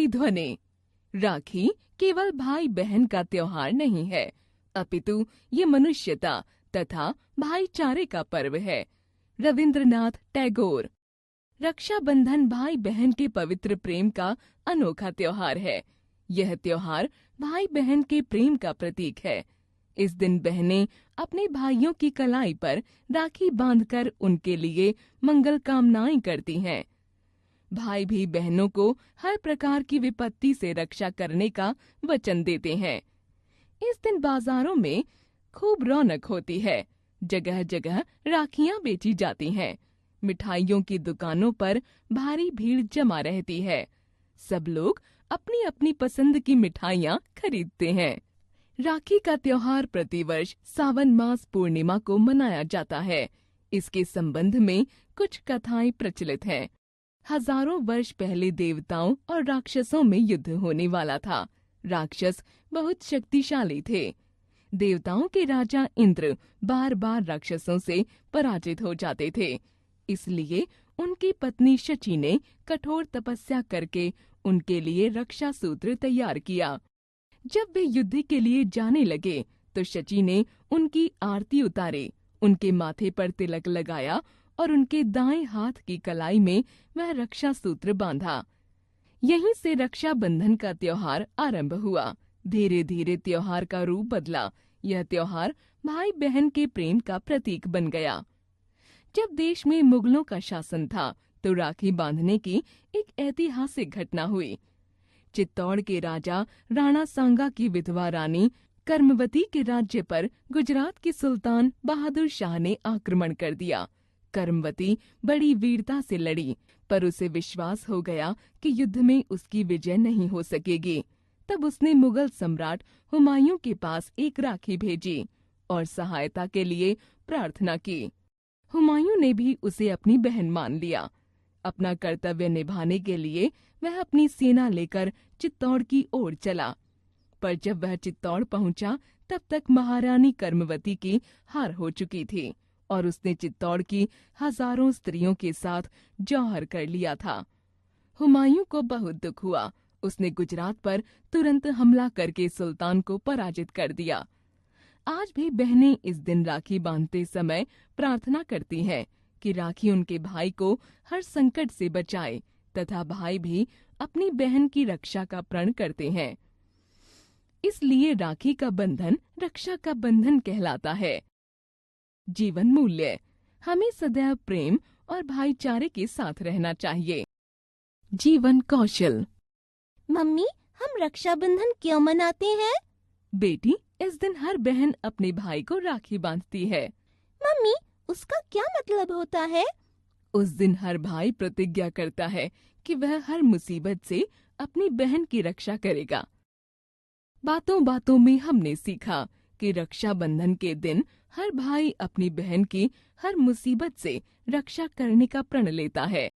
ध्वनि। राखी केवल भाई बहन का त्योहार नहीं है, अपितु ये मनुष्यता तथा भाईचारे का पर्व है। रविंद्रनाथ टैगोर। रक्षाबंधन भाई बहन के पवित्र प्रेम का अनोखा त्योहार है। यह त्योहार भाई बहन के प्रेम का प्रतीक है। इस दिन बहनें अपने भाइयों की कलाई पर राखी बांधकर उनके लिए मंगल कामनाएं करती हैं। भाई भी बहनों को हर प्रकार की विपत्ति से रक्षा करने का वचन देते हैं। इस दिन बाजारों में खूब रौनक होती है। जगह जगह राखियां बेची जाती हैं। मिठाइयों की दुकानों पर भारी भीड़ जमा रहती है। सब लोग अपनी अपनी पसंद की मिठाइयां खरीदते हैं। राखी का त्योहार प्रतिवर्ष सावन मास पूर्णिमा को मनाया जाता है। इसके संबंध में कुछ कथाएं प्रचलित हैं। हजारों वर्ष पहले देवताओं और राक्षसों में युद्ध होने वाला था। राक्षस बहुत शक्तिशाली थे। देवताओं के राजा इंद्र बार बार राक्षसों से पराजित हो जाते थे। इसलिए उनकी पत्नी शची ने कठोर तपस्या करके उनके लिए रक्षा सूत्र तैयार किया। जब वे युद्ध के लिए जाने लगे तो शची ने उनकी आरती उतारे, उनके माथे पर तिलक लगाया और उनके दाएं हाथ की कलाई में वह रक्षा सूत्र बांधा। यहीं से रक्षाबंधन का त्योहार आरंभ हुआ। धीरे धीरे त्योहार का रूप बदला। यह त्योहार भाई बहन के प्रेम का प्रतीक बन गया। जब देश में मुगलों का शासन था तो राखी बांधने की एक ऐतिहासिक घटना हुई। चित्तौड़ के राजा राणा सांगा की विधवा रानी कर्मवती के राज्य पर गुजरात के सुल्तान बहादुर शाह ने आक्रमण कर दिया। कर्मवती बड़ी वीरता से लड़ी, पर उसे विश्वास हो गया कि युद्ध में उसकी विजय नहीं हो सकेगी। तब उसने मुगल सम्राट हुमायूं के पास एक राखी भेजी और सहायता के लिए प्रार्थना की। हुमायूं ने भी उसे अपनी बहन मान लिया। अपना कर्तव्य निभाने के लिए वह अपनी सेना लेकर चित्तौड़ की ओर चला। पर जब वह चित्तौड़ पहुंचा तब तक महारानी कर्मवती की हार हो चुकी थी और उसने चित्तौड़ की हजारों स्त्रियों के साथ जौहर कर लिया था। हुमायूं को बहुत दुख हुआ। उसने गुजरात पर तुरंत हमला करके सुल्तान को पराजित कर दिया। आज भी बहनें इस दिन राखी बांधते समय प्रार्थना करती हैं कि राखी उनके भाई को हर संकट से बचाए तथा भाई भी अपनी बहन की रक्षा का प्रण करते हैं। इसलिए राखी का बंधन रक्षा का बंधन कहलाता है। जीवन मूल्य। हमें सदैव प्रेम और भाईचारे के साथ रहना चाहिए। जीवन कौशल। मम्मी, हम रक्षाबंधन क्यों मनाते हैं? बेटी, इस दिन हर बहन अपने भाई को राखी बांधती है। मम्मी, उसका क्या मतलब होता है? उस दिन हर भाई प्रतिज्ञा करता है कि वह हर मुसीबत से अपनी बहन की रक्षा करेगा। बातों बातों में हमने सीखा कि रक्षाबंधन के दिन हर भाई अपनी बहन की हर मुसीबत से रक्षा करने का प्रण लेता है।